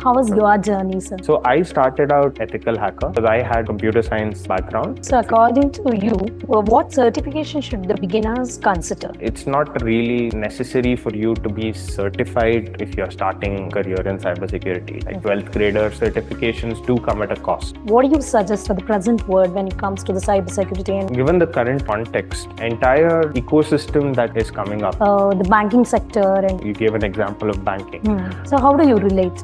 How was your journey, sir? So I started out ethical hacker because I had computer science background. So according to you, what certification should the beginners consider? It's not really necessary for you to be certified if you're starting career in cybersecurity. Like 12th grader certifications do come at a cost. What do you suggest for the present world when it comes to the cybersecurity? And Given the current context, entire ecosystem that is coming up. the banking sector and You gave an example of banking. So how do you relate?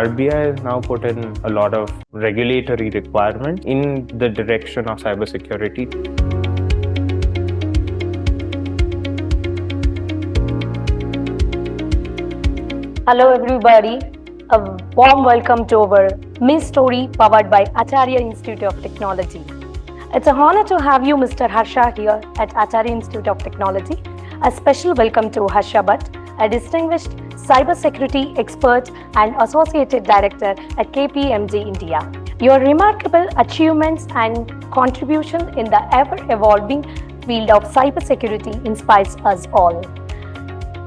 RBI has now put in a lot of regulatory requirements in the direction of cybersecurity. Hello everybody, a warm welcome to our Mestori powered by Acharya Institute of Technology. It's an honor to have you, Mr. Harsha, here at Acharya Institute of Technology. A special welcome to Harsha Bhat, a distinguished cybersecurity expert and associated director at KPMG India. Your remarkable achievements and contribution in the ever-evolving field of cybersecurity inspires us all.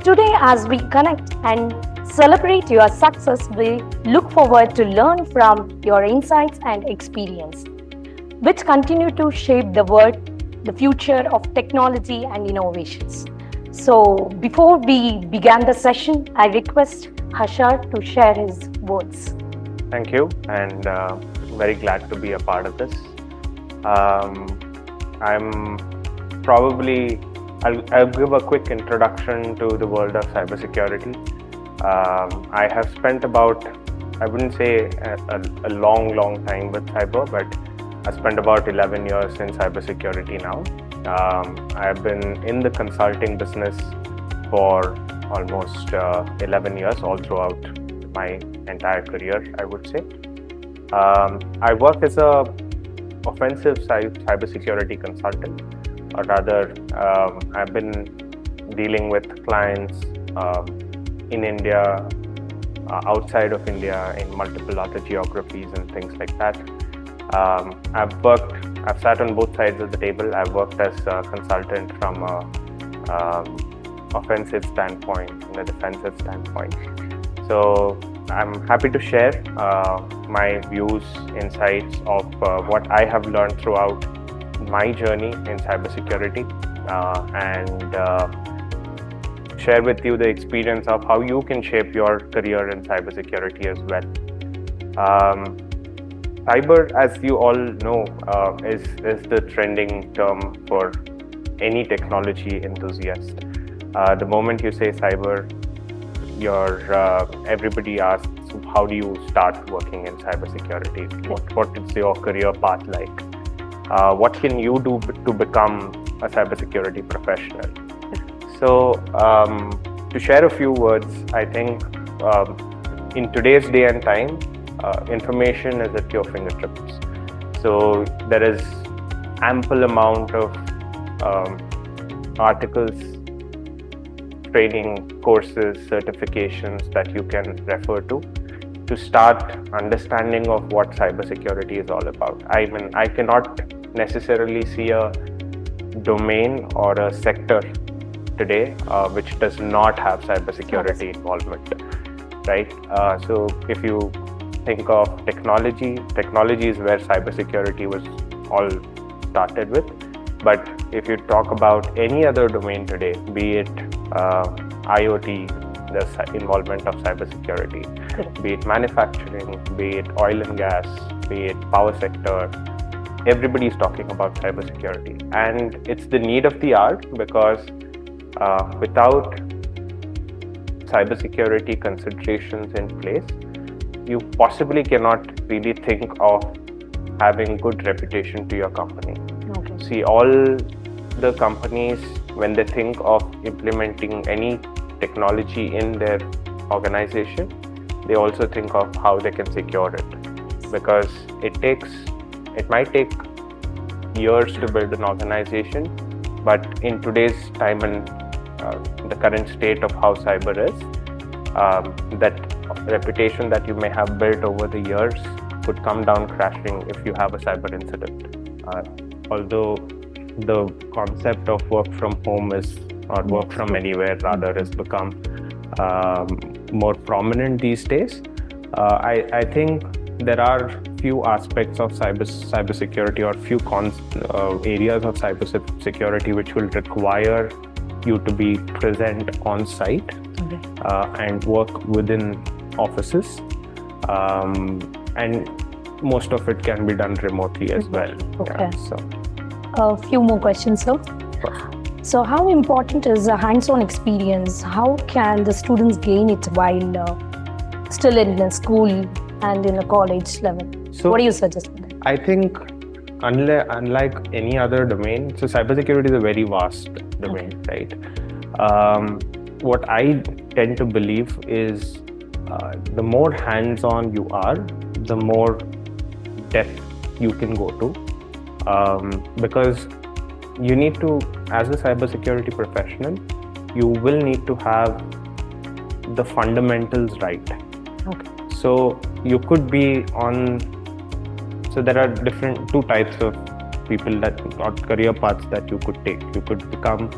Today, as we connect and celebrate your success, we look forward to learn from your insights and experience, which continue to shape the future of technology and innovations. So, before we begin the session, I request Harsha to share his words. Thank you, and very glad to be a part of this. I'll give a quick introduction to the world of cybersecurity. I have spent about, I wouldn't say a long time with cyber, but I spent about 11 years in cybersecurity now. I've been in the consulting business for almost 11 years, all throughout my entire career, I would say. I work as a offensive cybersecurity consultant, or rather, I've been dealing with clients in India, outside of India, in multiple other geographies and things like that. I've sat on both sides of the table. I've worked as a consultant from a offensive standpoint and a defensive standpoint. So I'm happy to share my views, insights of what I have learned throughout my journey in cybersecurity and share with you the experience of how you can shape your career in cybersecurity as well. Cyber, as you all know, is the trending term for any technology enthusiast. The moment you say cyber, everybody asks, how do you start working in cybersecurity? What is your career path like? What can you do to become a cybersecurity professional? So, to share a few words, I think in today's day and time, information is at your fingertips. So there is ample amount of articles, training courses, certifications that you can refer to start understanding of what cybersecurity is all about. I mean, I cannot necessarily see a domain or a sector today which does not have cybersecurity involvement, right? So if you think of technology is where cybersecurity was all started with. But if you talk about any other domain today, be it IoT, the involvement of cybersecurity, be it manufacturing, be it oil and gas, be it power sector, everybody is talking about cybersecurity. And it's the need of the hour because without cybersecurity considerations in place, you possibly cannot really think of having good reputation to your company. Okay. See, all the companies, when they think of implementing any technology in their organization, they also think of how they can secure it, because it might take years to build an organization, but in today's time and the current state of how cyber is, that reputation that you may have built over the years could come down crashing if you have a cyber incident. Although the concept of work from home or work from anywhere rather has become more prominent these days, I think there are few aspects of cybersecurity or few areas of cybersecurity which will require you to be present on site and work within offices, and most of it can be done remotely as well. Okay. Yeah, so A few more questions, sir. So, how important is a hands-on experience? How can the students gain it while still in a school and in a college level? So what do you suggest for that? I think unlike any other domain, so cybersecurity is a very vast domain, right? What I tend to believe is the more hands-on you are, the more depth you can go to, because you need to, as a cybersecurity professional, you will need to have the fundamentals right. Okay. So you could be on, so there are two types of people or career paths that you could take. You could become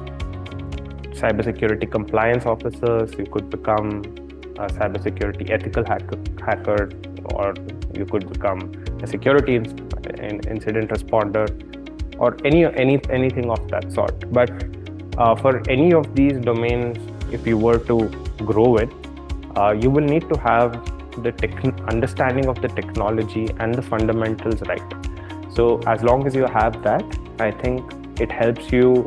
cybersecurity compliance officers, you could become a cybersecurity ethical hacker, or you could become a security incident responder, or anything of that sort. But for any of these domains, if you were to grow it, you will need to have the understanding of the technology and the fundamentals right. So as long as you have that, I think it helps you,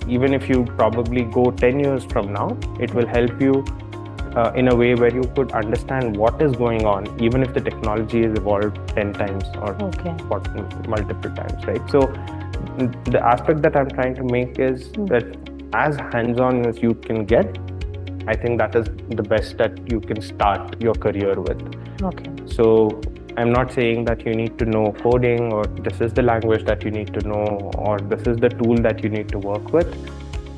even if you probably go 10 years from now, it will help you in a way where you could understand what is going on, even if the technology is evolved 10 times or multiple times, right? So the aspect that I'm trying to make is that as hands-on as you can get, I think that is the best that you can start your career with. Okay. So I'm not saying that you need to know coding, or this is the language that you need to know, or this is the tool that you need to work with.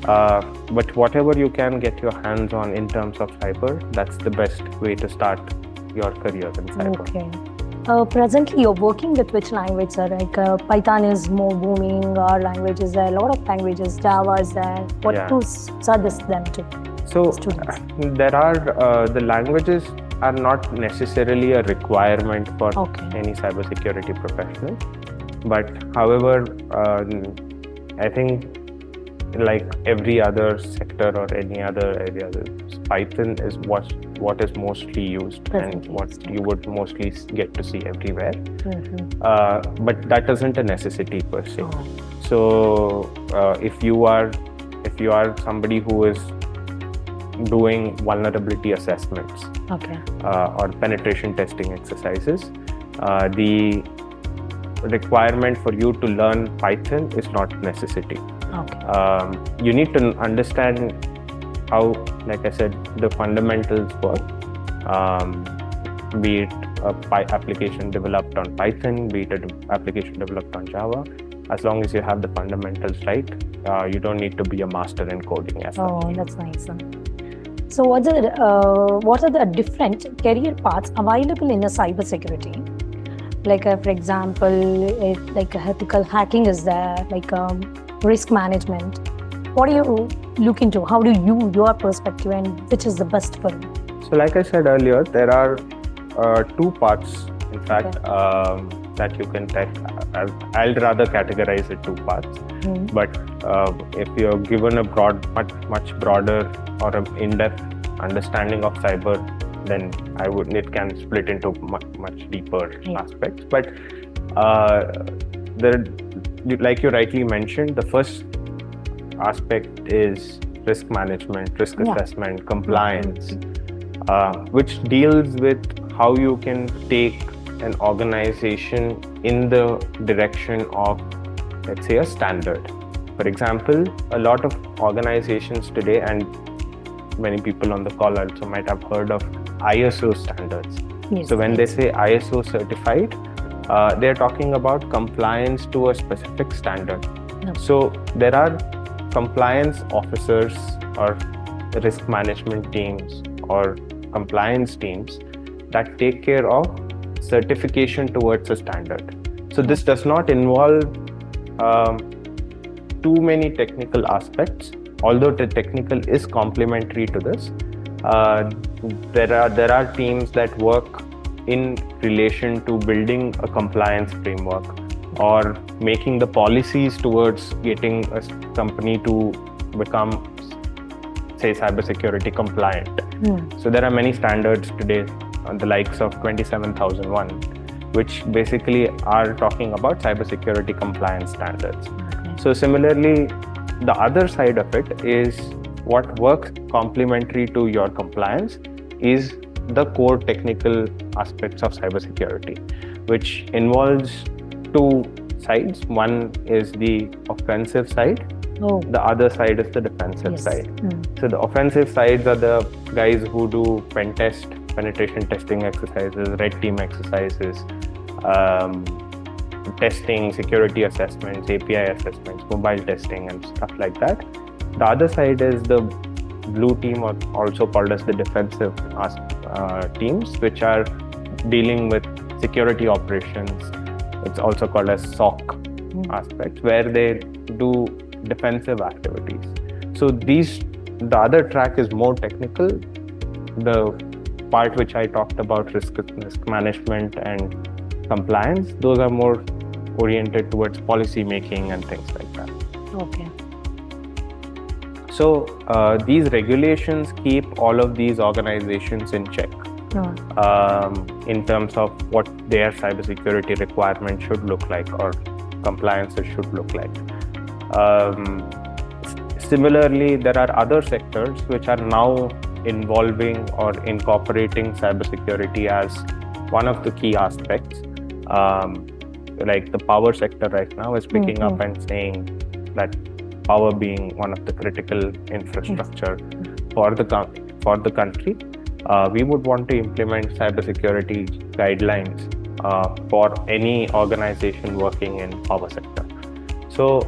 But whatever you can get your hands on in terms of cyber, that's the best way to start your career in cyber. Okay. Presently, you're working with which language, sir? Like Python is more booming, or languages, there are a lot of languages, Java is there. What to suggest them to? So there are the languages are not necessarily a requirement for any cybersecurity professional, but however, I think like every other sector or any other area, Python is what is mostly used and what you would mostly get to see everywhere. But that isn't a necessity per se. So if you are somebody who is doing vulnerability assessments or penetration testing exercises, the requirement for you to learn Python is not a necessity. You need to understand how, like I said, the fundamentals work, be it an application developed on Python, be it an application developed on Java. As long as you have the fundamentals right, you don't need to be a master in coding as well. Oh, that's nice. So what are the different career paths available in a cybersecurity? Like for example, like ethical hacking is there, like risk management. What do you look into? How do your perspective, and which is the best for you? So like I said earlier, there are two parts, in fact, that you can take. I'll rather categorize it two parts. But if you're given a much broader or an in-depth understanding of cyber, then it can split into much deeper aspects. But like you rightly mentioned, the first aspect is risk management, risk assessment, compliance, which deals with how you can take an organization in the direction of, let's say, a standard. For example, a lot of organizations today, and many people on the call also might have heard of ISO standards. So when they say ISO certified, they're talking about compliance to a specific standard. So there are compliance officers or risk management teams or compliance teams that take care of certification towards a standard. So this does not involve too many technical aspects, although the technical is complementary to this. There are teams that work in relation to building a compliance framework or making the policies towards getting a company to become, say, cybersecurity compliant. So there are many standards today, the likes of 27001, which basically are talking about cybersecurity compliance standards. So similarly, the other side of it is what works complementary to your compliance is the core technical aspects of cybersecurity, which involves two sides. One is the offensive side. The other side is the defensive side. So the offensive sides are the guys who do pen test, penetration testing exercises, red team exercises, testing, security assessments, API assessments, mobile testing, and stuff like that. The other side is the blue team, or also called as the defensive teams, which are dealing with security operations. It's also called as SOC aspects, where they do defensive activities. So the other track is more technical. The part which I talked about, risk management and compliance, those are more oriented towards policy making and things like that. Okay. So these regulations keep all of these organizations in check in terms of what their cybersecurity requirements should look like or compliances should look like. Similarly, there are other sectors which are now involving or incorporating cybersecurity as one of the key aspects. Like the power sector right now is picking up and saying that power being one of the critical infrastructure for the country, we would want to implement cybersecurity guidelines for any organization working in power sector. So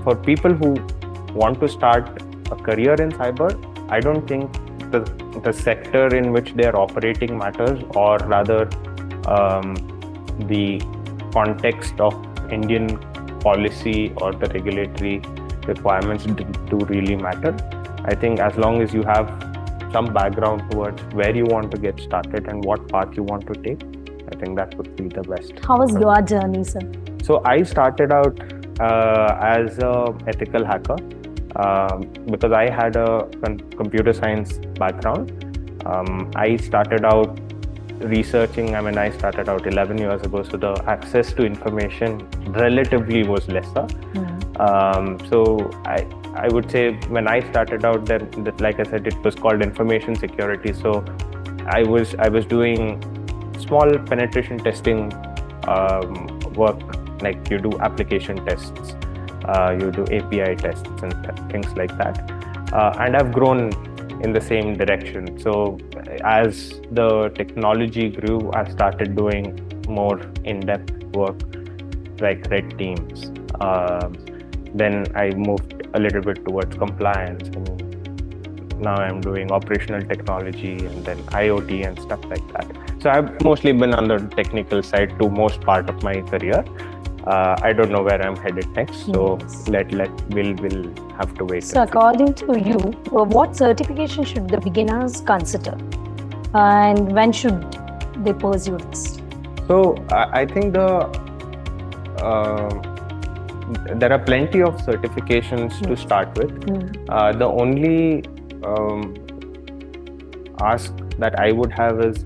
for people who want to start a career in cyber, I don't think the sector in which they are operating matters, or rather the context of Indian policy or the regulatory requirements do really matter. I think as long as you have some background towards where you want to get started and what path you want to take, I think that would be the best. How was your journey, sir? So I started out as an ethical hacker because I had a computer science background. I started out researching. I started out 11 years ago, so the access to information relatively was lesser. So I would say when I started out, that like I said, it was called information security. So I was doing small penetration testing work, like you do application tests, you do API tests and things like that. And I've grown in the same direction. So as the technology grew, I started doing more in-depth work like red teams. Then I moved a little bit towards compliance, and now I'm doing operational technology and then IoT and stuff like that. So I've mostly been on the technical side to most part of my career. I don't know where I'm headed next, so we'll have to wait. So according to you, what certification should the beginners consider, and when should they pursue this? So I think there are plenty of certifications to start with. The only ask that I would have is,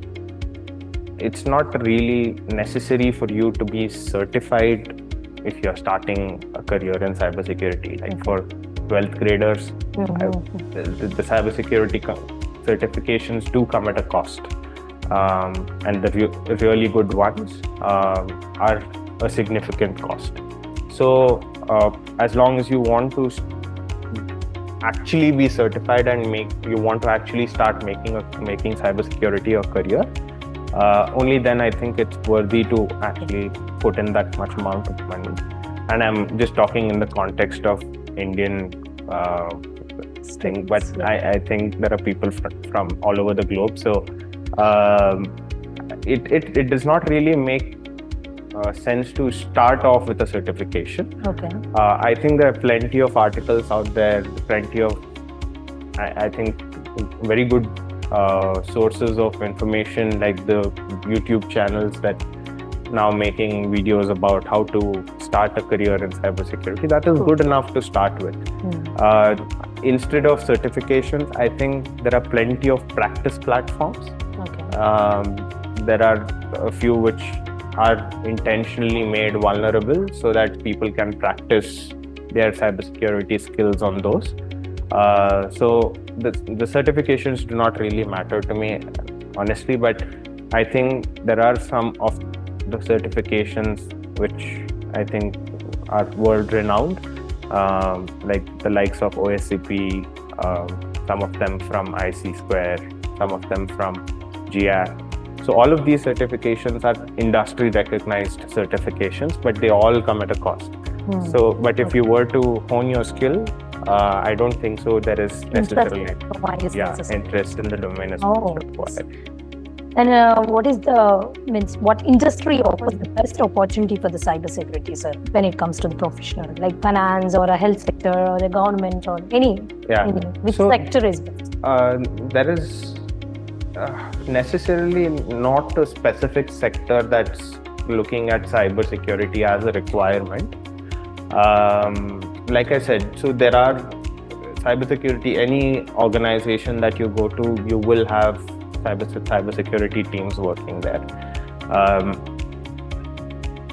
it's not really necessary for you to be certified if you're starting a career in cybersecurity. Like for 12th graders, the cybersecurity certifications do come at a cost, and the really good ones are a significant cost. So as long as you want to actually be certified and you want to actually start making cybersecurity a career, only then I think it's worthy to actually put in that much amount of money. And I'm just talking in the context of Indian thing, but I think there are people from all over the globe. So it does not really make sense to start off with a certification. Okay. I think there are plenty of articles out there, plenty of, I think, very good sources of information like the YouTube channels that now making videos about how to start a career in cybersecurity. That is good enough to start with. Instead of certifications, I think there are plenty of practice platforms. There are a few which are intentionally made vulnerable so that people can practice their cybersecurity skills on those. So the certifications do not really matter to me, honestly, but I think there are some of the certifications which I think are world renowned, like the likes of OSCP, some of them from IC Square, some of them from GIAC. So all of these certifications are industry recognized certifications, but they all come at a cost. So, but if you were to hone your skill, I don't think so. There is necessarily interest in the domain is required. And what industry offers the best opportunity for the cybersecurity, sir, when it comes to the professional, like finance or a health sector or the government or any? Which sector is best? There is necessarily not a specific sector that's looking at cybersecurity as a requirement. Like I said, so there are cybersecurity, any organization that you go to, you will have cybersecurity teams working there.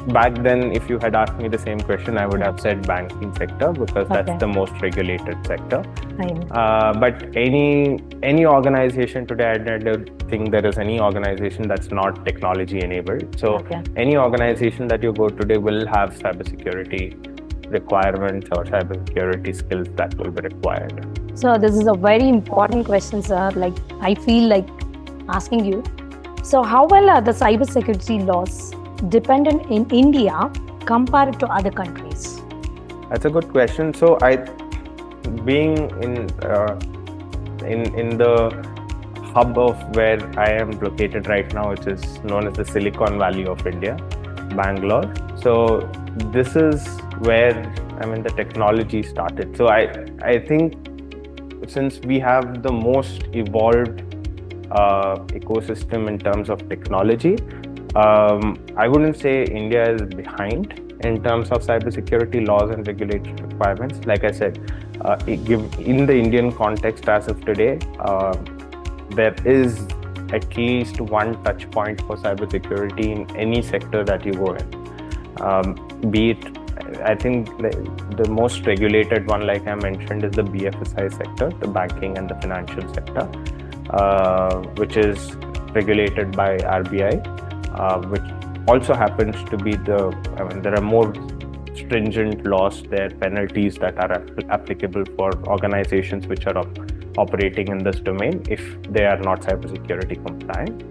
Back then, if you had asked me the same question, I would have said banking sector because that's the most regulated sector. But any organization today, I don't think there is any organization that's not technology enabled. So any organization that you go today will have cybersecurity requirements or cybersecurity skills that will be required. So this is a very important question, sir. Like I feel like asking you. So how well are the cybersecurity laws dependent in India compared to other countries? That's a good question. So being in the hub of where I am located right now, which is known as the Silicon Valley of India, Bangalore. So this is where the technology started. So I think since we have the most evolved ecosystem in terms of technology, I wouldn't say India is behind in terms of cybersecurity laws and regulatory requirements. Like I said, in the Indian context as of today, there is at least one touch point for cybersecurity in any sector that you go in. Be it, I think the most regulated one, like I mentioned, is the BFSI sector, the banking and the financial sector, which is regulated by RBI, which also happens to be there are more stringent laws there, penalties that are applicable for organizations which are operating in this domain if they are not cybersecurity compliant.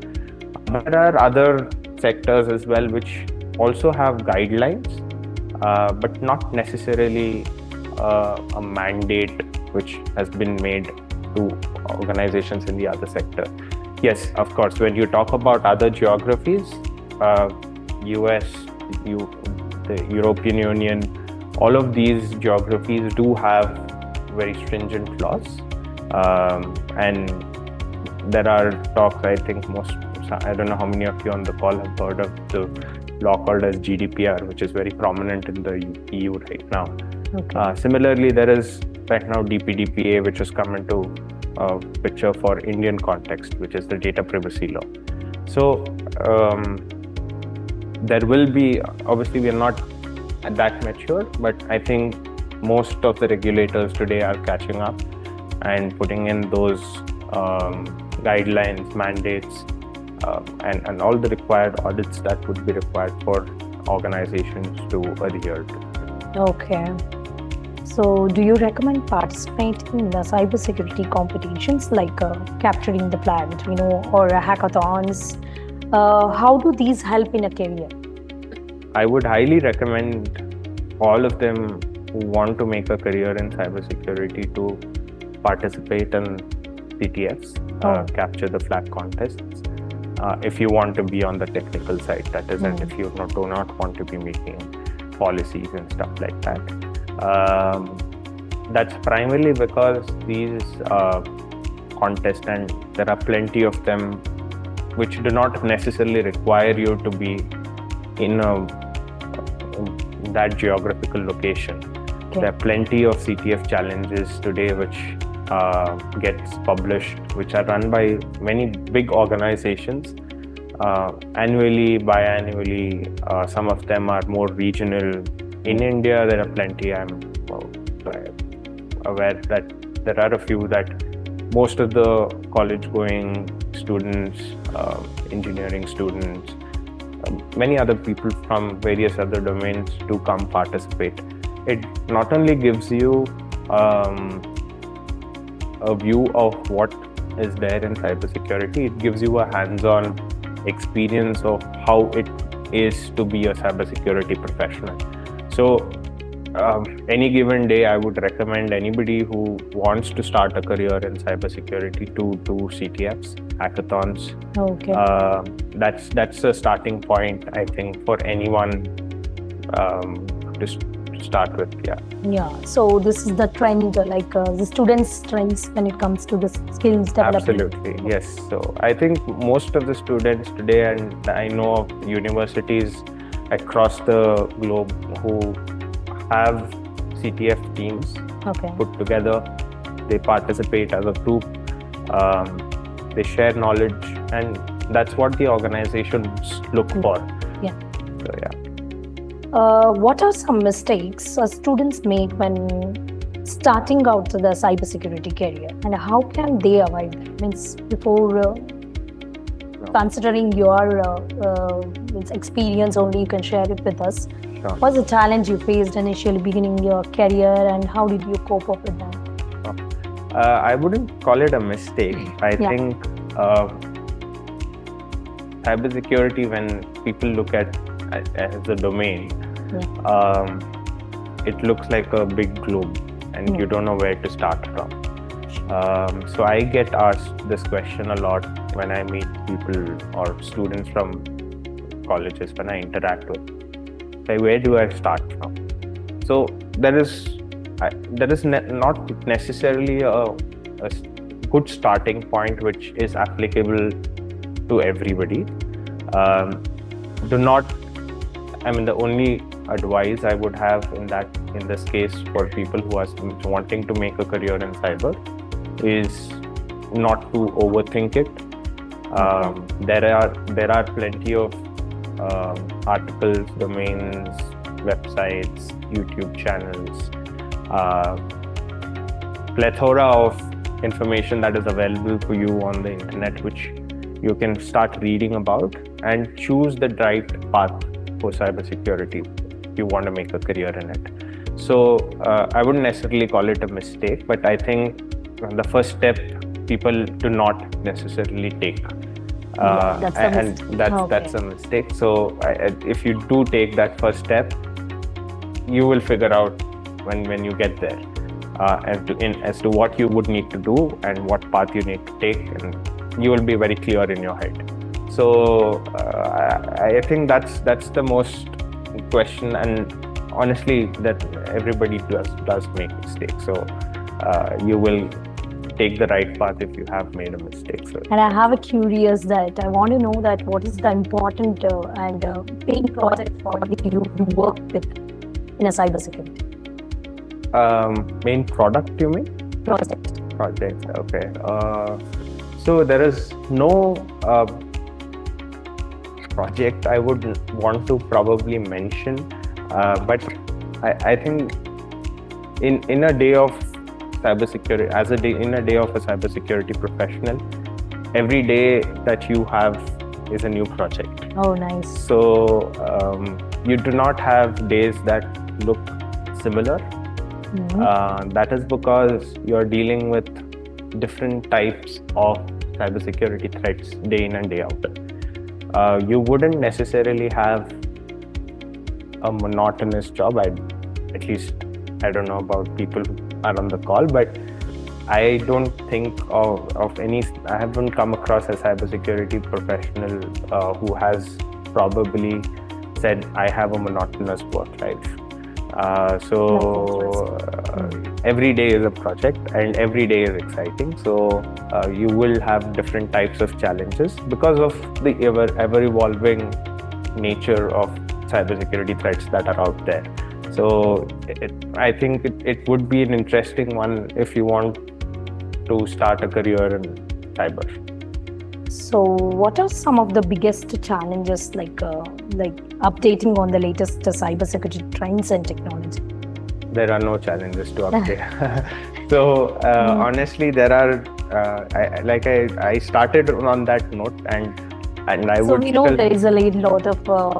There are other sectors as well which also have guidelines, but not necessarily a mandate which has been made to organizations in the other sector. Yes, of course, when you talk about other geographies, US, the European Union, all of these geographies do have very stringent laws. And there are talks, I think I don't know how many of you on the call have heard of the law called as GDPR, which is very prominent in the EU right now. Similarly, there is right now DPDPA, which has come into picture for Indian context, which is the data privacy law. So there will be, obviously we are not that mature, but I think most of the regulators today are catching up and putting in those guidelines, mandates, and all the required audits that would be required for organizations to adhere to. Okay. So do you recommend participating in the cybersecurity competitions like capturing the flag, or hackathons? How do these help in a career? I would highly recommend all of them who want to make a career in cybersecurity to participate in CTFs, capture the flag contests. If you want to be on the technical side, that is, and if you do not want to be making policies and stuff like that. That's primarily because these contest, and there are plenty of them which do not necessarily require you to be in that geographical location. Okay. There are plenty of CTF challenges today which gets published, which are run by many big organizations annually, biannually. Some of them are more regional. In India, there are plenty. I'm aware that there are a few that most of the college-going students, engineering students, many other people from various other domains do come participate. It not only gives you a view of what is there in cybersecurity, it gives you a hands-on experience of how it is to be a cybersecurity professional. So any given day, I would recommend anybody who wants to start a career in cybersecurity to do CTFs, hackathons. Okay. That's a starting point, I think, for anyone to start with. Yeah. So this is the trend, like the students' trends when it comes to the skills development. Absolutely, yes. So I think most of the students today, and I know of universities across the globe who have CTF teams put together. They participate as a group. They share knowledge, and that's what the organizations look for. Yeah. So, what are some mistakes students make when starting out the cybersecurity career, and how can they avoid them? Means before considering your experience only, you can share it with us. Sure. What's the challenge you faced initially beginning your career, and how did you cope up with that? I wouldn't call it a mistake. I think cybersecurity, when people look at as a domain, it looks like a big globe, and you don't know where to start from. So I get asked this question a lot when I meet people or students from colleges, when I interact with. Like, where do I start from? So there is not necessarily a good starting point which is applicable to everybody. The only advice I would have in this case for people who are wanting to make a career in cyber is not to overthink it. There are plenty of articles, domains, websites, YouTube channels, plethora of information that is available for you on the internet, which you can start reading about and choose the right path for cybersecurity if you want to make a career in it. So I wouldn't necessarily call it a mistake, but I think the first step people do not necessarily take. That's a mistake. So if you do take that first step, you will figure out when you get there as to what you would need to do and what path you need to take, and you will be very clear in your head. So I think that's the most question, and honestly, that everybody does make mistakes. So you will take the right path if you have made a mistake. So. And I have a curious that I want to know that what is the important and paying project for you work with in a cybersecurity? Main product, you mean? Project. Okay. So there is no project I would want to probably mention, but I think in a day of cybersecurity, in a day of a cybersecurity professional, every day that you have is a new project. Oh, nice. So you do not have days that look similar. That is because you're dealing with different types of cybersecurity threats day in and day out. You wouldn't necessarily have a monotonous job. At least I don't know about people who are on the call, but I don't think of any. I haven't come across a cybersecurity professional who has probably said, I have a monotonous work life. So every day is a project and every day is exciting. So you will have different types of challenges because of the ever evolving nature of cybersecurity threats that are out there. So I think it would be an interesting one if you want to start a career in cyber. So, what are some of the biggest challenges, like updating on the latest cybersecurity trends and technology? There are no challenges to update. So honestly, there are. I started on that note, and I So would. we know still, there is a lot of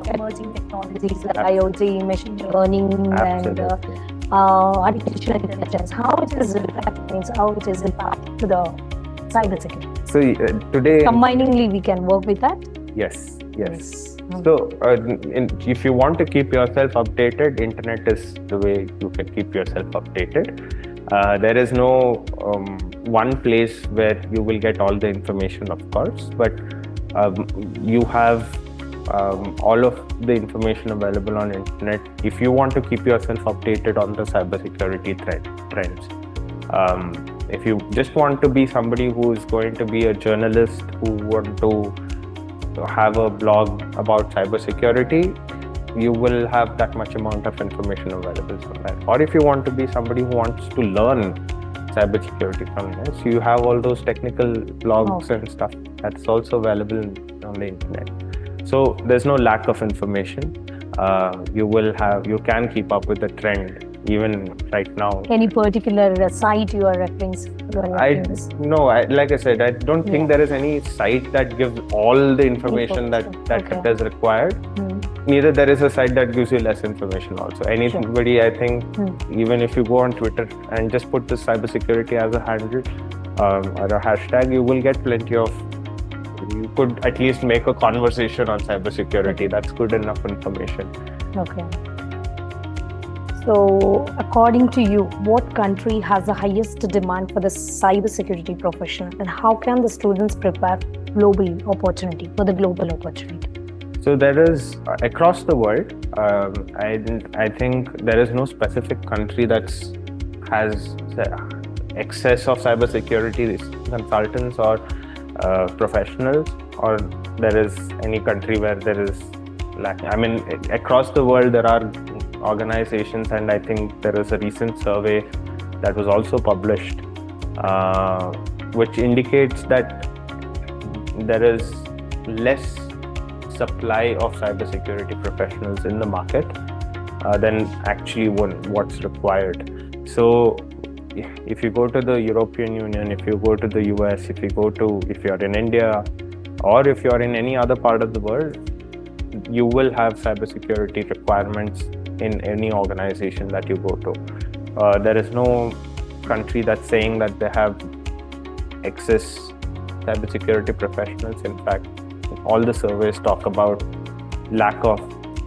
emerging technologies like IoT, machine learning, Absolutely. and artificial intelligence. How it is impacting to the cybersecurity? So today, Combiningly, we can work with that. yes. Mm. So if you want to keep yourself updated, internet is the way you can keep yourself updated. There is no one place where you will get all the information, of course, but you have all of the information available on internet if you want to keep yourself updated on the cybersecurity trends. If you just want to be somebody who is going to be a journalist who want to have a blog about cybersecurity, you will have that much amount of information available from there. Or if you want to be somebody who wants to learn cybersecurity from there, so you have all those technical blogs and stuff that's also available on the internet. So there's no lack of information. You can keep up with the trend even right now. Any particular site you are referring like I said, I don't think there is any site that gives all the information that is required. Neither there is a site that gives you less information also. Anybody, I think, even if you go on Twitter and just put the cybersecurity as a handle or a hashtag, you will get plenty of. You could at least make a conversation on cybersecurity. That's good enough information. Okay. So, according to you, what country has the highest demand for the cybersecurity professional, and how can the students prepare for the global opportunity? So there is across the world. I think there is no specific country that has excess of cybersecurity consultants or professionals, or there is any country where there is lack. I mean, across the world there are organizations, and I think there is a recent survey that was also published, which indicates that there is less supply of cybersecurity professionals in the market than actually what's required. So if you go to the European Union, if you go to the US, if you're in India, or if you're in any other part of the world, you will have cybersecurity requirements in any organization that you go to. There is no country that's saying that they have excess cybersecurity professionals. In fact, all the surveys talk about lack of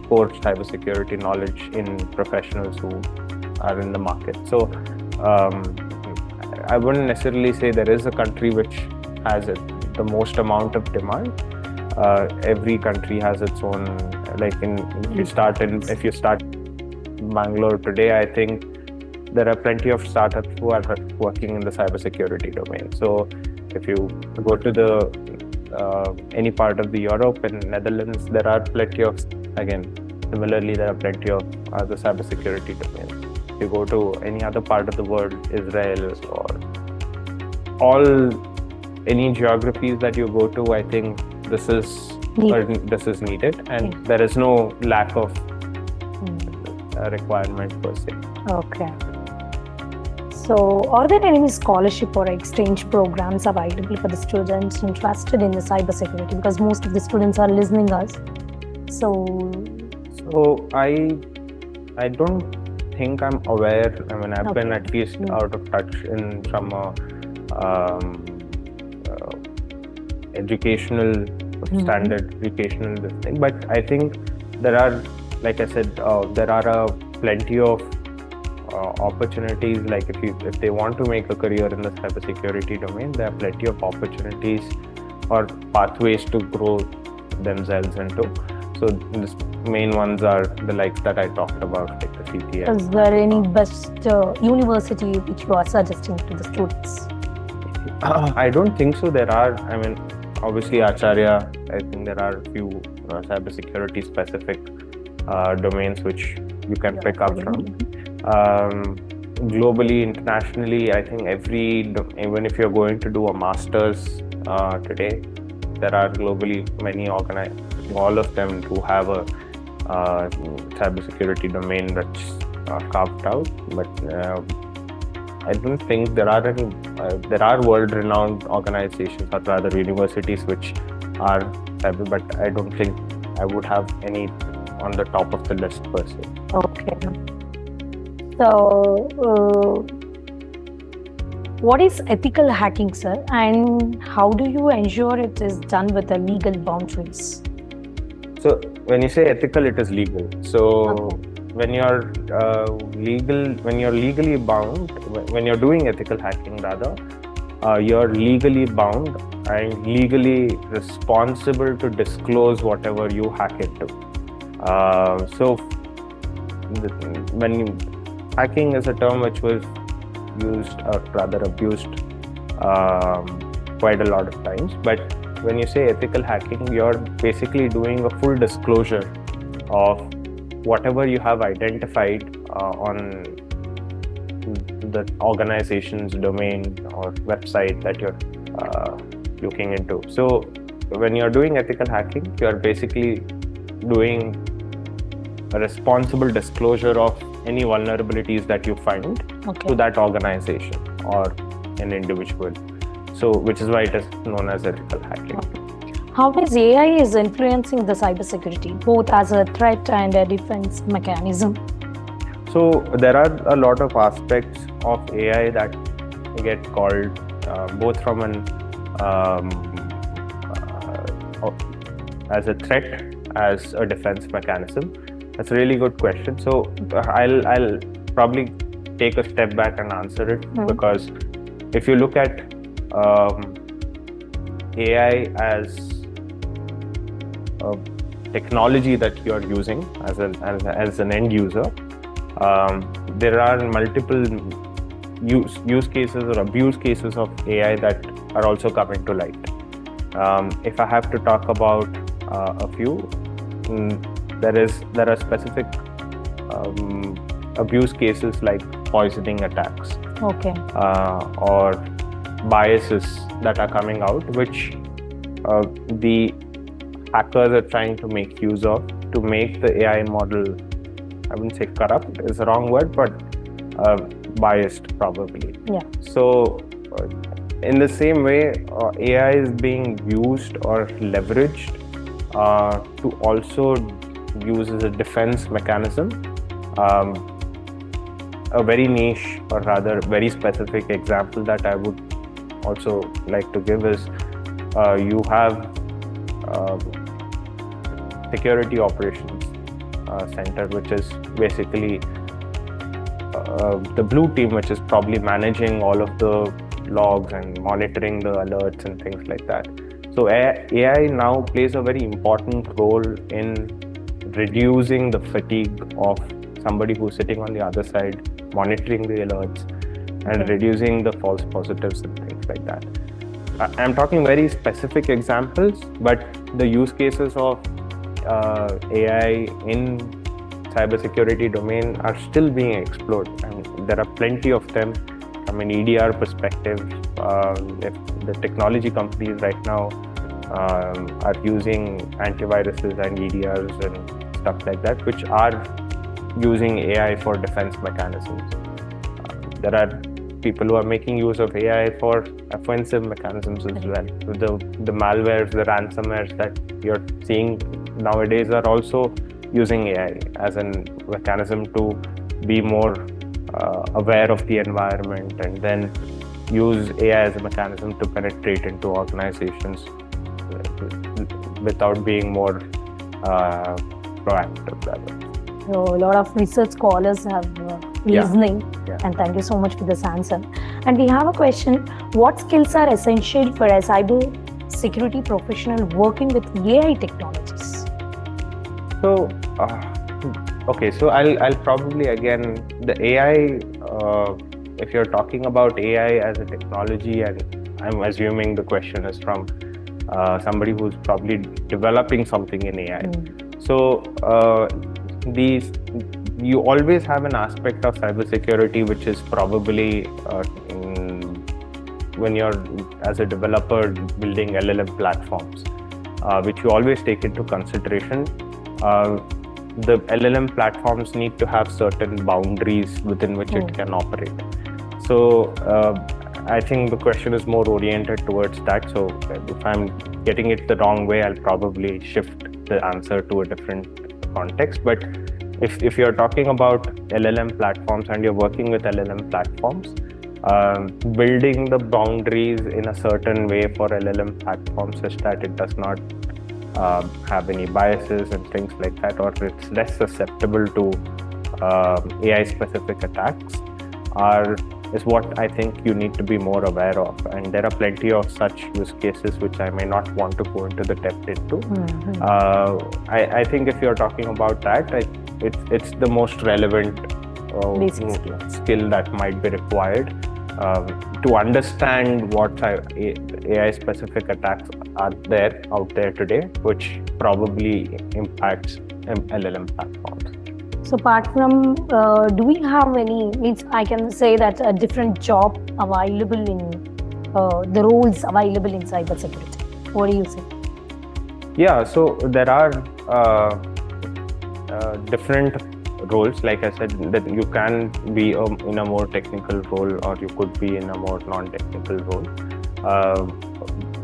core cybersecurity knowledge in professionals who are in the market. So I wouldn't necessarily say there is a country which has the most amount of demand. Every country has its own. Like if you start Bangalore today, I think there are plenty of startups who are working in the cybersecurity domain. So if you go to any part of the Europe and Netherlands, there are plenty of, similarly, there are plenty of the cybersecurity domains. If you go to any other part of the world, Israel or any geographies that you go to, I think this is needed, and there is no lack of requirement per se. Okay. So, are there any scholarship or exchange programs available for the students interested in the cybersecurity? Because most of the students are listening us. So I don't think I'm aware. I mean, I've been at least out of touch from a educational standard educational thing. But I think there are, like I said, there are plenty of opportunities. Like if they want to make a career in the cybersecurity domain, there are plenty of opportunities or pathways to grow themselves into. So main ones are the likes that I talked about, like the CTS. Is there any best university which you are suggesting to the students? I don't think so. There are, I mean, obviously Acharya, I think there are a few cybersecurity specific domains which you can pick up from. Globally, internationally, I think even if you're going to do a master's today, there are globally many all of them do have a cybersecurity domain that's carved out, but I don't think there are any. There are world-renowned organizations or rather universities which are cyber, but I don't think I would have any on the top of the list per se. Okay. So, what is ethical hacking, sir, and how do you ensure it is done with the legal boundaries? So, when you say ethical, it is legal. So, when you're legally bound, when you're doing ethical hacking, rather, you're legally bound and legally responsible to disclose whatever you hack into. Hacking is a term which was used or rather abused quite a lot of times, but when you say ethical hacking, you're basically doing a full disclosure of whatever you have identified on the organization's domain or website that you're looking into. So when you're doing ethical hacking, you're basically doing a responsible disclosure of any vulnerabilities that you find to that organization or an individual. So, which is why it is known as ethical hacking. How is AI is influencing the cybersecurity, both as a threat and a defense mechanism? So, there are a lot of aspects of AI that get called both from an as a threat, as a defense mechanism. That's a really good question. So I'll probably take a step back and answer it, because if you look at AI as a technology that you're using as an end user, there are multiple use cases or abuse cases of AI that are also coming to light. If I have to talk about a few, there are specific abuse cases like poisoning attacks, or biases that are coming out, which the hackers are trying to make use of to make the AI model, I wouldn't say corrupt is the wrong word, but biased probably. So in the same way, AI is being used or leveraged to also use as a defense mechanism. A very niche, or rather very specific example that I would also like to give is you have security operations center, which is basically the blue team, which is probably managing all of the logs and monitoring the alerts and things like that. So AI now plays a very important role in reducing the fatigue of somebody who's sitting on the other side, monitoring the alerts and reducing the false positives and things like that. I'm talking very specific examples, but the use cases of AI in cybersecurity domain are still being explored, and there are plenty of them from an EDR perspective. The technology companies right now are using antiviruses and EDRs and stuff like that, which are using AI for defense mechanisms. There are people who are making use of AI for offensive mechanisms as well. The malwares, the ransomwares that you're seeing nowadays are also using AI as a mechanism to be more aware of the environment, and then use AI as a mechanism to penetrate into organizations without being more proactive, rather. So a lot of research scholars have listening, and thank you so much for this answer. And we have a question: what skills are essential for a cyber security professional working with AI technologies? So Okay, so I'll probably again the AI. If you're talking about AI as a technology, and I'm assuming the question is from somebody who's probably developing something in AI. So these you always have an aspect of cybersecurity which is probably when you're as a developer building LLM platforms, which you always take into consideration. The LLM platforms need to have certain boundaries within which it can operate. So I think the question is more oriented towards that. So if I'm getting it the wrong way, I'll probably shift the answer to a different context. But if you're talking about LLM platforms and you're working with LLM platforms, building the boundaries in a certain way for LLM platforms such that it does not have any biases and things like that, or it's less susceptible to AI specific attacks is what I think you need to be more aware of. And there are plenty of such use cases which I may not want to go into the depth into. I think if you're talking about that, it's the most relevant skill that might be required to understand what AI specific attacks are out there today, which probably impacts LLM platforms. So apart from, do we have any, means I can say that a different job available in, the roles available in cybersecurity? What do you say? Yeah, so there are different roles. Like I said, that you can be in a more technical role, or you could be in a more non-technical role.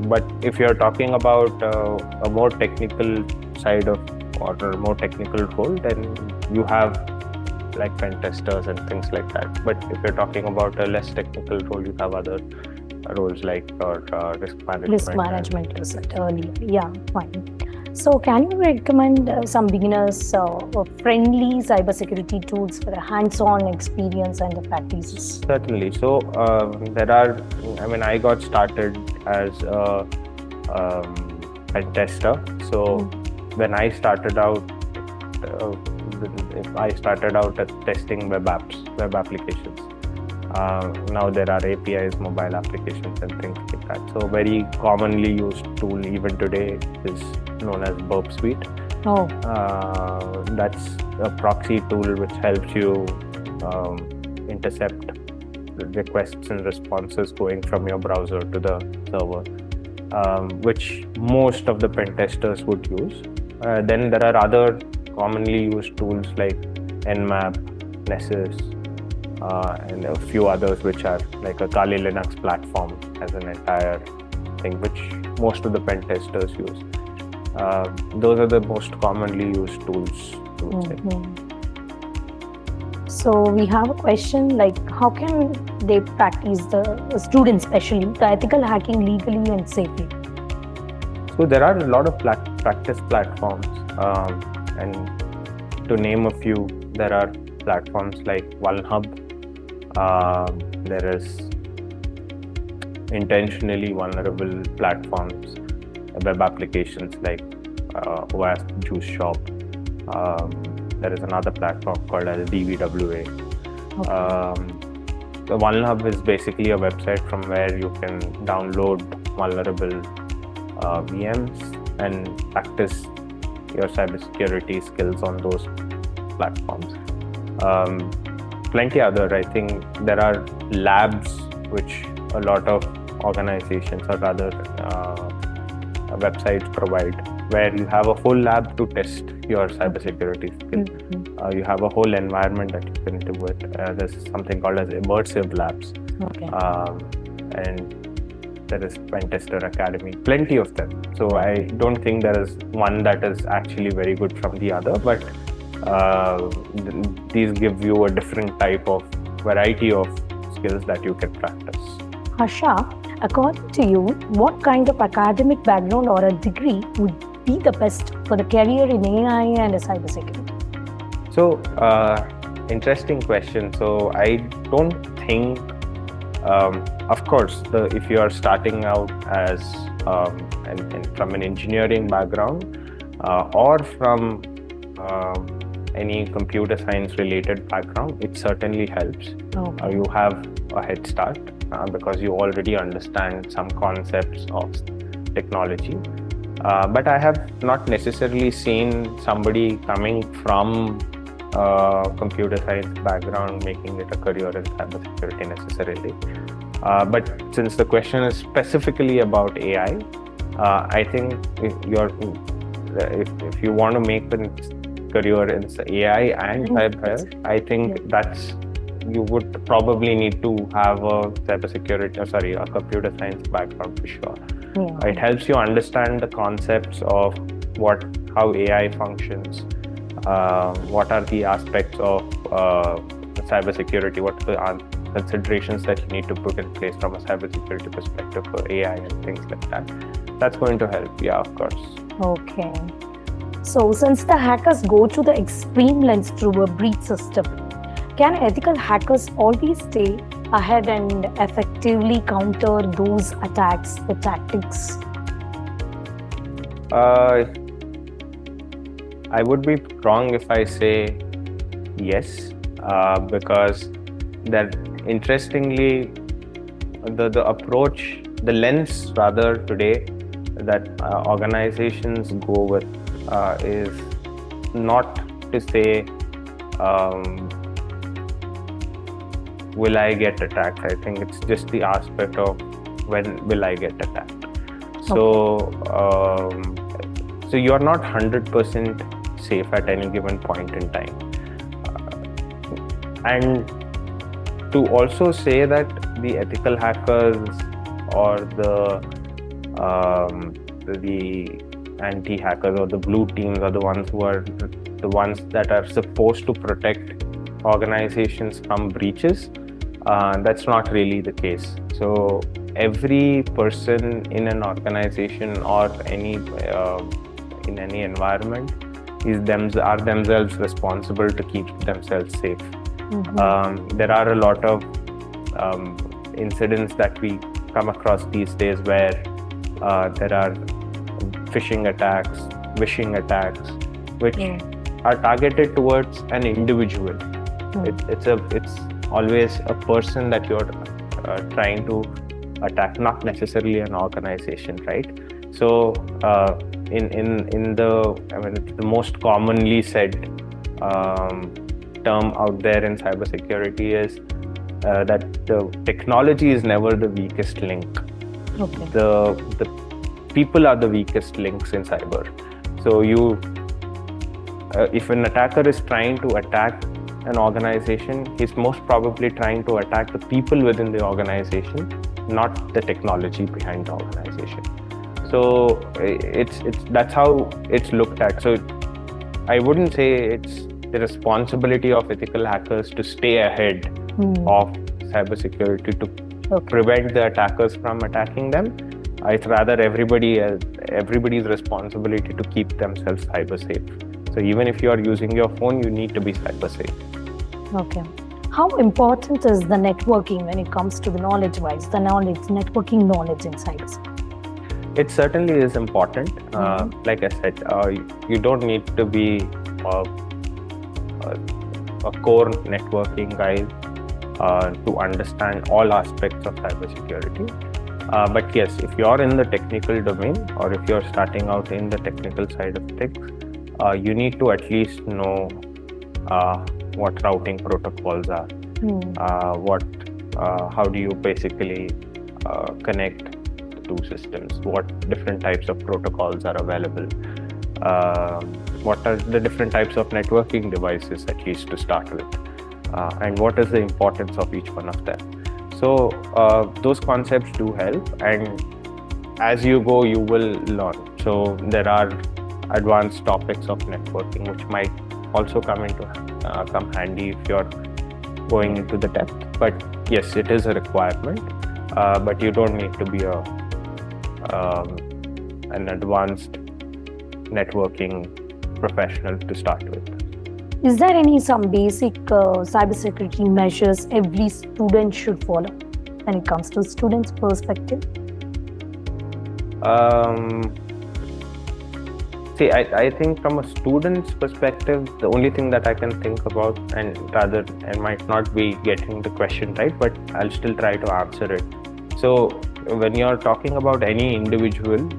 But if you're talking about a more technical side of, or a more technical role, then you have like pen testers and things like that. But if you're talking about a less technical role, you have other roles like risk management. Risk management you said earlier. Yeah, fine. So can you recommend some beginners friendly cybersecurity tools for a hands-on experience and the practices? Certainly. So there are, I got started as a pen tester. So when I started out, at testing web applications. Now there are APIs, mobile applications and things like that. So very commonly used tool even today is known as Burp Suite. That's a proxy tool which helps you intercept requests and responses going from your browser to the server, which most of the pen testers would use. Then there are other commonly used tools like Nmap, Nessus, and a few others which are like a Kali Linux platform as an entire thing, which most of the pen testers use. Those are the most commonly used tools, I would say. So we have a question like, how can they practice, the students especially, the ethical hacking legally and safely? So there are a lot of practice platforms, and to name a few, there are platforms like Vulnhub. There is intentionally vulnerable platforms, web applications like OAS Juice Shop. There is another platform called as DVWA. The Vulnhub is basically a website from where you can download vulnerable VMs and practice your cybersecurity skills on those platforms. Plenty other, I think there are labs which a lot of organizations or rather websites provide, where you have a full lab to test your cybersecurity skill. You have a whole environment that you can do it. There's something called as immersive labs. And there is Pen Tester Academy, plenty of them. So I don't think there is one that is actually very good from the other, but these give you a different type of variety of skills that you can practice. Harsha, according to you, what kind of academic background or a degree would be the best for the career in AI and cybersecurity? So, interesting question. So I don't think, of course, if you are starting out as from an engineering background or from any computer science related background, it certainly helps. Okay. You have a head start because you already understand some concepts of technology. But I have not necessarily seen somebody coming from computer science background making it a career in cybersecurity necessarily. But since the question is specifically about AI, I think if you want to make a career in AI and cyber, I think you would probably need to have a a computer science background for sure. Yeah. It helps you understand the concepts of how AI functions, what are the aspects of cybersecurity, what are the considerations that you need to put in place from a cybersecurity perspective for AI and things like that. That's going to help, yeah, of course. Okay. So, since the hackers go to the extreme lengths through a breach system, can ethical hackers always stay ahead and effectively counter those attacks, the tactics? I would be wrong if I say yes, because that interestingly, the approach, the lens rather today that organizations go with is not to say, will I get attacked? I think it's just the aspect of when will I get attacked. So, so you are not 100% safe at any given point in time. And to also say that the ethical hackers or the anti-hackers or the blue teams are the ones that are supposed to protect organizations from breaches, that's not really the case. So every person in an organization or in any environment are themselves responsible to keep themselves safe. Mm-hmm. There are a lot of incidents that we come across these days where there are phishing attacks, wishing attacks, which are targeted towards an individual. It's always a person that you're trying to attack, not necessarily an organization, right? So the most commonly said term out there in cybersecurity is that the technology is never the weakest link. Okay. The people are the weakest links in cyber. So if an attacker is trying to attack an organization, he's most probably trying to attack the people within the organization, not the technology behind the organization. So that's how it's looked at. So I wouldn't say it's the responsibility of ethical hackers to stay ahead of cybersecurity to prevent the attackers from attacking them. It's rather everybody's responsibility to keep themselves cyber safe. So even if you are using your phone, you need to be cyber safe. Okay. How important is the networking when it comes to the networking knowledge in cybersecurity? It certainly is important. Like I said, you don't need to be a core networking guy to understand all aspects of cybersecurity. But yes, if you're in the technical domain or if you're starting out in the technical side of things, you need to at least know what routing protocols are, how do you basically connect the two systems, what different types of protocols are available, what are the different types of networking devices at least to start with, and what is the importance of each one of them. So those concepts do help, and as you go, you will learn. So there are advanced topics of networking which might also come handy if you're going into the depth. But yes, it is a requirement, but you don't need to be an advanced networking professional to start with. Is there some basic cybersecurity measures every student should follow when it comes to students' perspective? See, I think from a student's perspective, the only thing that I can think about, and rather I might not be getting the question right, but I'll still try to answer it. So when you're talking about any individual,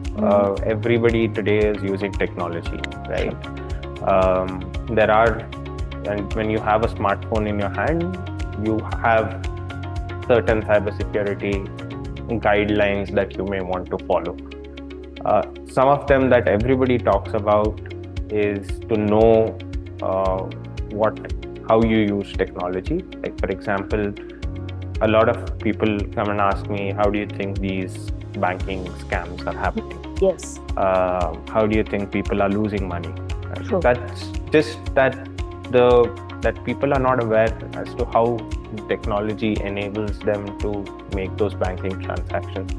everybody today is using technology, right? There are, and when you have a smartphone in your hand, you have certain cybersecurity guidelines that you may want to follow. Some of them that everybody talks about is to know how you use technology. Like, for example, a lot of people come and ask me, how do you think these banking scams are happening? Yes. How do you think people are losing money? Sure. That's just that people are not aware as to how technology enables them to make those banking transactions.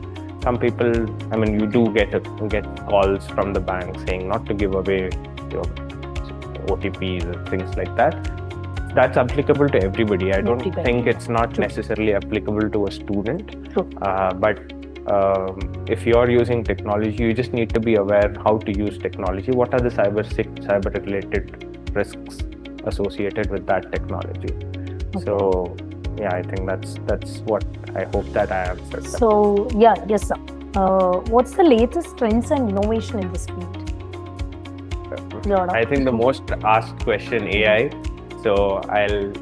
Some people, I mean, you do get calls from the bank saying not to give away your OTPs and things like that. That's applicable to everybody. I don't think it's not necessarily applicable to a student. But if you're using technology, you just need to be aware how to use technology. What are the cyber-related risks associated with that technology? Okay. So yeah, I think that's what I hope that I answered. So yeah, yes sir. What's the latest trends and innovation in this field? I think the most asked question, AI. So I'll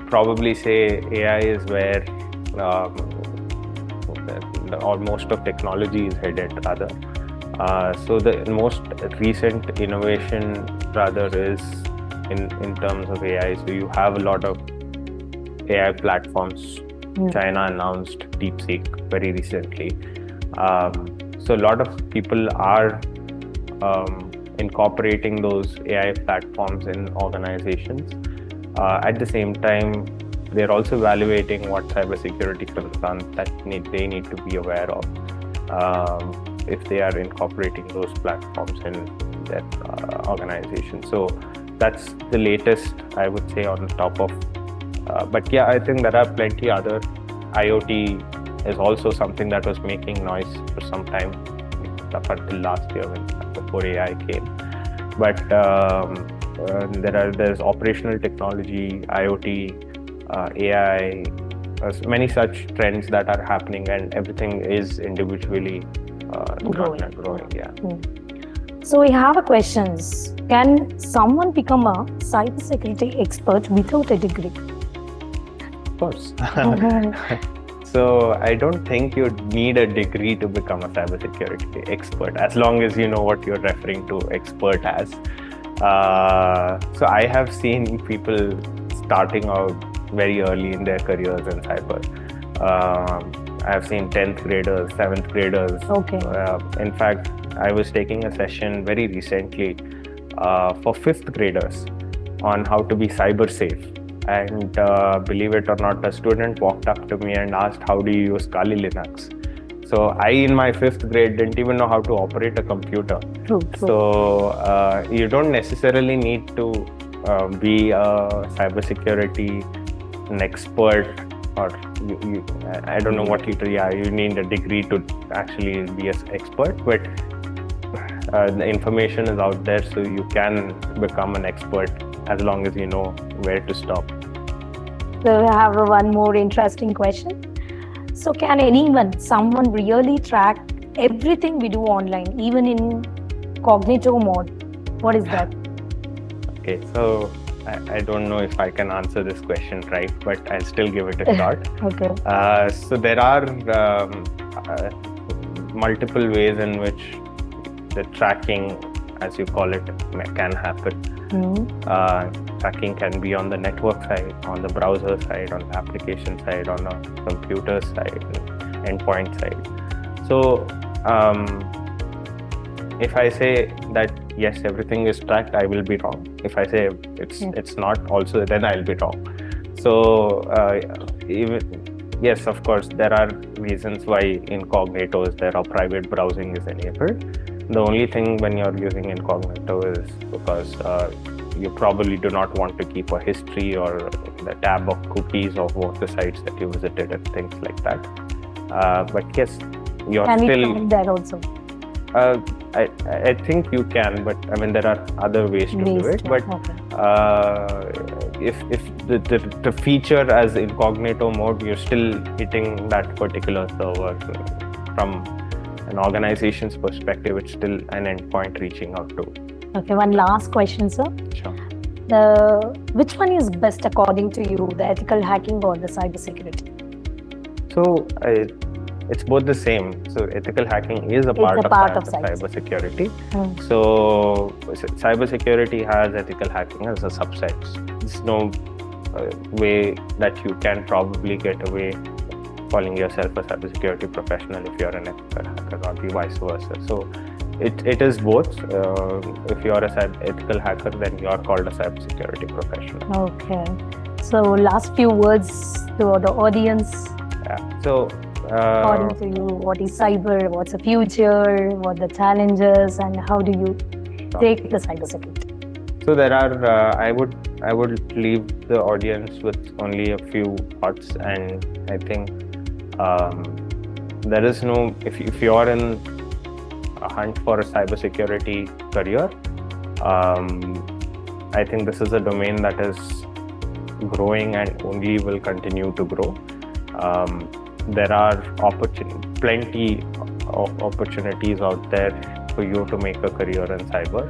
probably say AI is where most of technology is headed rather. So the most recent innovation rather is in terms of AI. So you have a lot of AI platforms. China announced DeepSeek very recently. So a lot of people are incorporating those AI platforms in organizations. At the same time, they're also evaluating what cybersecurity concerns that they need to be aware of if they are incorporating those platforms in their organization. So that's the latest, I would say, on top of. But yeah, I think there are plenty other. IoT is also something that was making noise for some time, up until last year before AI came. But there's operational technology, IoT, AI, many such trends that are happening, and everything is individually growing. Yeah. So we have a questions. Can someone become a cybersecurity expert without a degree? Of course. So I don't think you need a degree to become a cybersecurity expert, as long as you know what you're referring to expert as. So I have seen people starting out very early in their careers in cyber. I have seen 10th graders, 7th graders. Okay. In fact, I was taking a session very recently for 5th graders on how to be cyber safe. And believe it or not, a student walked up to me and asked, how do you use Kali Linux? So I, in my 5th grade, didn't even know how to operate a computer. True. So you don't necessarily need to be a cybersecurity an expert, or I don't know what you do. Yeah, you need a degree to actually be an expert, but the information is out there, so you can become an expert as long as you know where to stop. So I have one more interesting question. So can someone really track everything we do online, even in cognitive mode? What is that? Okay, so I don't know if I can answer this question right, but I'll still give it a shot. Okay. So there are multiple ways in which the tracking, as you call it, can happen. Tracking can be on the network side, on the browser side, on the application side, on a computer side, endpoint side. So if I say that yes, everything is tracked, I will be wrong. If I say it's not also, then I'll be wrong. So yes, of course, there are reasons why incognitos, there are private browsing is enabled. The only thing when you're using incognito is because you probably do not want to keep a history or the tab of cookies of what the sites that you visited and things like that. But yes, you're Can still. we track that also? I think you can, but I mean there are other ways to do it. But if the feature as incognito mode, you're still hitting that particular server. From an organization's perspective, it's still an endpoint reaching out to. Okay, one last question, sir. Sure. Which one is best according to you, the ethical hacking or the cybersecurity? So it's both the same. So ethical hacking is a part of cybersecurity. So cybersecurity has ethical hacking as a subset. There's no way that you can probably get away calling yourself a cybersecurity professional if you're an ethical hacker, or the vice versa. So it is both. If you're a ethical hacker, then you're called a cybersecurity professional. Okay. So last few words to the audience. Yeah. So according to you, what is cyber? What's the future? What are the challenges? And how do you take the cybersecurity? So there are. I would leave the audience with only a few thoughts, and I think there is no. If you're in a hunt for a cybersecurity career, I think this is a domain that is growing and only will continue to grow. There are plenty of opportunities out there for you to make a career in cyber.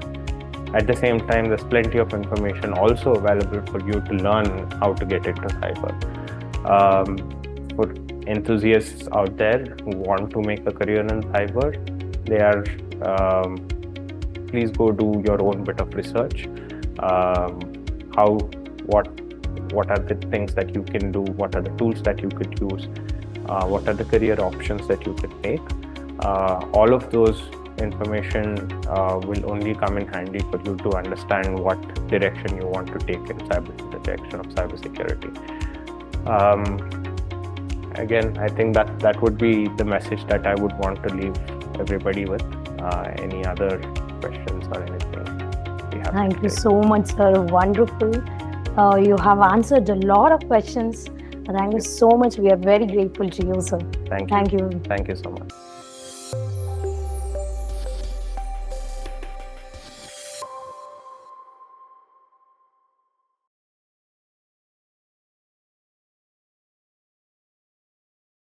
At the same time, there's plenty of information also available for you to learn how to get into cyber. For enthusiasts out there who want to make a career in cyber, please go do your own bit of research. What are the things that you can do? What are the tools that you could use? What are the career options that you could take? All of those information will only come in handy for you to understand what direction you want to take in the direction of cybersecurity. Again, I think that would be the message that I would want to leave everybody with. Any other questions or anything? Thank you so much, sir. Wonderful. You have answered a lot of questions. Thank you so much. We are very grateful to you, sir. Thank you. Thank you so much.